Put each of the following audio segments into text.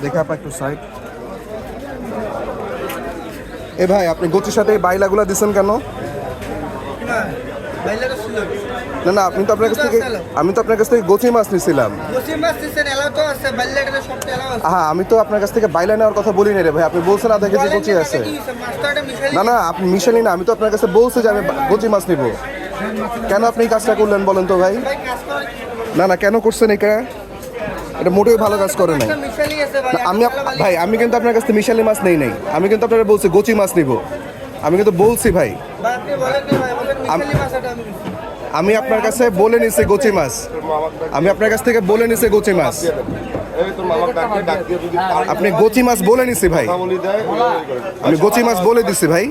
দেখে আপা একটু সাইড। এ ভাই আপনি গোচির সাথে এই বাইলাগুলা দিচ্ছেন কেন? না না, আপনি তো আপনার কাছ থেকে আমি তো আপনার কাছ থেকে গোচি মাছ নিছিলাম। হ্যাঁ, আমি তো আপনার কাছ থেকে বাইলা নেওয়ার কথা বলি না রে ভাই। আপনি বলছেন আধা কেজি গোচি আছে। না না, আপনি মিশালি না। আমি তো আপনার কাছে বলছি যে আমি গোচি মাছ নিব। কেন আপনি এই কাজটা করলেন বলেন তো ভাই? না না, কেন করছেন এটা? এটা মোটেও ভালো কাজ করে নাই। আমি ভাই, আমি কিন্তু আপনার কাছ থেকে মিশালি মাছ নেই নাই। আমি কিন্তু আপনারা বলছি গোচি মাছ নিব। আমি কিন্তু বলছি ভাই, আমি আপনার কাছে বলে নিছি গোচি মাছ। আমি আপনার কাছ থেকে বলে নিছি গোচি মাছ। আপনি গোচি মাছ বলে নিছি ভাই। আমি গোচি মাছ বলে দিছি ভাই।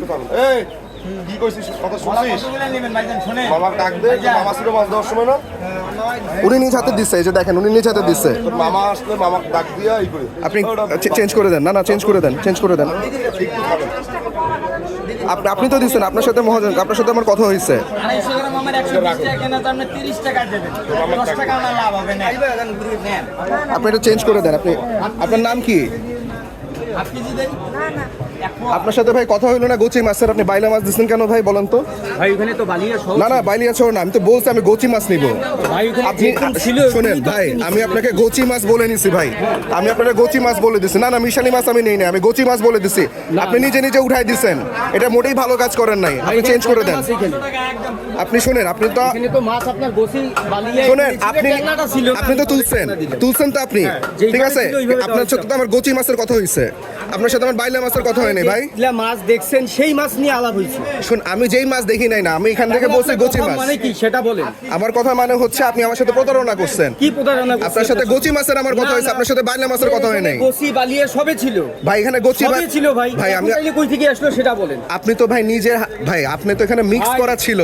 কি কইছিস কথা শুনছিস? মামার ডাক দে, মামা ছিল মাছ দেওয়ার সময় না? উনি নিজ হাতে দিচ্ছে, এই যে দেখেন উনি নিজ হাতে দিচ্ছে। তোর মামা আসলে মামাকে ডাক দিয়া ই করে আপনি চেঞ্জ করে দেন। না না, চেঞ্জ করে দেন, চেঞ্জ করে দেন। একটু খাবেন। আপনি তো দিচ্ছেন, আপনার সাথে মহাজন, আপনার সাথে আমার কথা হয়েছে। আপনি এটা চেঞ্জ করে দেন। আপনি, আপনার নাম কি? আপনার সাথে ভাই কথা হইলো না গোচি মাছের, আপনি বাইলা মাছ দিচ্ছেন কেন ভাই বলেন তো? ভাই ওখানে তো বালিয়া সহ না না, বাইলিয়া ছোড় না। আমি তো বলছি আমি গোচি মাছ নিব। ভাই ওখানে আপনি যেরকম ছিল শুনেন ভাই, আমি আপনাকে গোচি মাছ বলে নিছি ভাই। আমি আপনাকে গোচি মাছ বলে দিছি। না না, মিশালি মাছ আমি নেই না, আমি গোচি মাছ বলে দিছি। আপনি নিজে নিজে উঠাই দিচ্ছেন। এটা মোটেই ভালো কাজ করেন নাই। আপনি চেঞ্জ করে দেন। আপনি শুনেন, আপনি তো এখানে তো মাছ আপনার গোসি বালিয়া শুনেন, আপনি তো তুলছেন তো আপনি, ঠিক আছে? আপনার সাথে তো আমার গোচি মাছের কথা হয়েছে, আপনার সাথে আমার বাইলা মাছের কথা হয়নি ভাই। মাছ দেখছেন সেই মাছ নিয়ে আলাপ হয়েছে। শুন, আমি যেই মাছ দেখি নাই না, আমি এখান থেকে বলছি গোচি মাছ। মানে কি সেটা বলেন? আমার কথা মানে হচ্ছে আপনি আমার সাথে প্রতারণা করছেন। কি প্রতারণা? আপনার সাথে গোচি মাছের আমার কথা হয়েছে, আপনার সাথে বাইলা মাছের কথা হয় নাই গোসি বালিয়া সবে ছিল ভাই। এখানে গোচি সবে ছিল ভাই। ভাই আমি, কই থেকে আসলো সেটা বলেন। আপনি তো ভাই নিজের ভাই, আপনি তো এখানে মিক্স করা ছিল।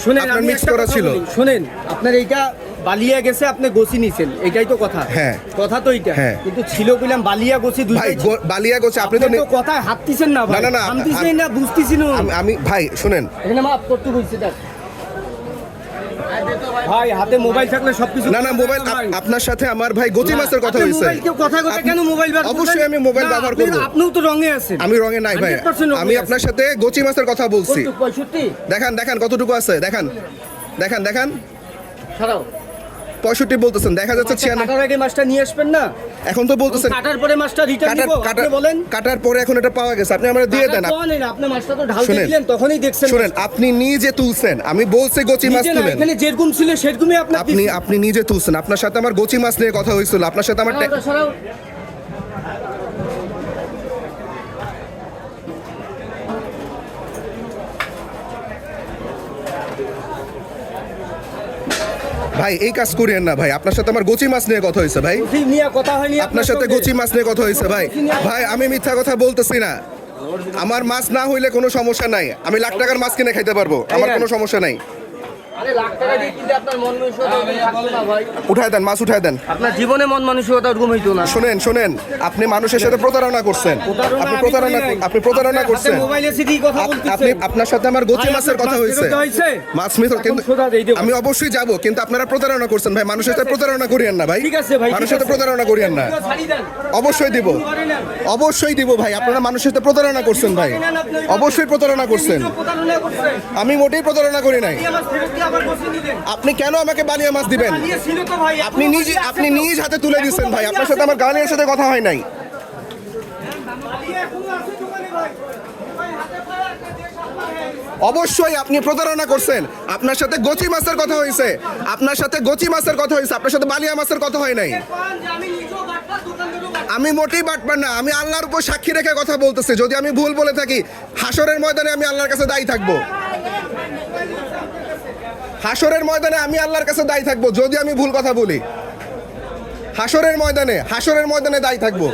শুনেন, আপনার আমি মিক্স একটা করা কথা ছিল। বলি। শুনেন, আপনার এইটা বালিয়া গেছে, আপনি গোসি নিছেন, এটাই তো কথা। হ্যাঁ, কথা তো এইটা। হ্যাঁ। কিন্তু ছিল বললাম বালিয়া গোসি দুইটাই ভাই ছিল। বালিয়া গোচি আপনি তো আপনি তো কথায় হাঁটতেছেন না ভাই। না, না, হাঁটতেছেন না, বুঝতেছেন না। আমি ভাই শুনেন, এখানে মাপ করতে বলছি দেখ ভাই, হাতে মোবাইল থাকলে সবকিছু। না না, মোবাইল আপনার সাথে আমার ভাই গোচি মাছের কথা হয়েছে। মোবাইল কেউ কথা কথা কেন মোবাইল ব্যবহার করবেন? অবশ্যই আমি মোবাইল ব্যবহার করব। আপনিও তো রঙে আছেন। আমি রঙে নাই ভাই। 100% রঙে আমি আছেন। আপনার সাথে গোচি মাছের কথা বলছি। 65 দেখান দেখান কতটুকু আছে, দেখান দেখান দেখান। ছাড়াও 65 বলতেছেন, দেখা যাচ্ছে 96। কাটার আগে মাছটা নিয়ে আসবেন না? এখন তো বলতেছেন কাটার পরে মাছটা রিটার্ন নিব, আপনি বলেন। কাটার পরে এখন এটা পাওয়া গেছে, আপনি আমরা দিয়ে দেন। আপনি মাছটা তো ঢালতে শুনেন, দিলেন, তখনই দেখছেন। শুনেন, আপনি নিজে তুলছেন, আমি বলছি গোচি মাছ নিজে না, তুলেন। এখানে যেরকম ছিল সেরকমই আপনি নিজে তুলছেন। আপনার সাথে আমার গোচি মাছ নিয়ে কথা হয়েছিল, আপনার সাথে আমার সরাও। ভাই এই কাজ করিয়েন না ভাই। আপনার সাথে আমার গোচি মাছ নিয়ে কথা হয়েছে ভাই। গোসি নিয়ে কথা হয়নি আপনার সাথে গোচি মাছ নিয়ে কথা হয়েছে ভাই। ভাই আমি মিথ্যা কথা বলতেছি না। আমার মাছ না হইলে কোনো সমস্যা নাই, আমি লাখ টাকার মাছ কিনে খাইতে পারবো, আমার কোনো সমস্যা নাই। আরে লাখ টাকা দিয়ে কিনলে আপনার মন মানসিকতা থাকতো না ভাই। উঠায় দেন, মাছ উঠায় দেন। আপনার জীবনে মন মানসিকতা ওরকম হইতো না। শুনেন শুনেন, আপনি মানুষের সাথে প্রতারণা করছেন। আপনি প্রতারণা করছেন। মোবাইলে সিডি কথা বলতেছেন। আপনি, আপনার সাথে আমার গোচি মাছের কথা হয়েছে। মাছ মিথ, কিন্তু আমি অবশ্যই যাব, কিন্তু আপনারা প্রতারণা করছেন ভাই। মানুষের সাথে প্রতারণা করিয়েন না ভাই। ঠিক আছে ভাই, মানুষের সাথে প্রতারণা করিয়েন না। অবশ্যই দিব, অবশ্যই দিব ভাই। আপনারা মানুষের সাথে প্রতারণা করছেন ভাই, অবশ্যই প্রতারণা করছেন। আমি মোটেই প্রতারণা করি নাই। আপনি কেন আমাকে বালিয়া মাছ দিবেন? আপনি নিজ হাতে তুলে দিচ্ছেন ভাই। আপনার সাথে আমার গানের সাথে কথা হয় নাই। অবশ্যই আপনি প্রতারণা করছেন। আপনার সাথে গোচি মাছের কথা হয়েছে, আপনার সাথে গোচি মাছের কথা হয়েছে, আপনার সাথে বালিয়া মাছের কথা হয় নাই। আমি মোটেই বাটপার না। আমি আল্লাহর উপর সাক্ষী রেখে কথা বলতেছি। যদি আমি ভুল বলে থাকি, হাসরের ময়দানে আমি আল্লাহর কাছে দায়ী থাকবো। হাসরের ময়দানে আমি আল্লাহর কাছে দায়ী থাকবো যদি আমি ভুল কথা বলি। হাসরের ময়দানে দায়ী থাকবো।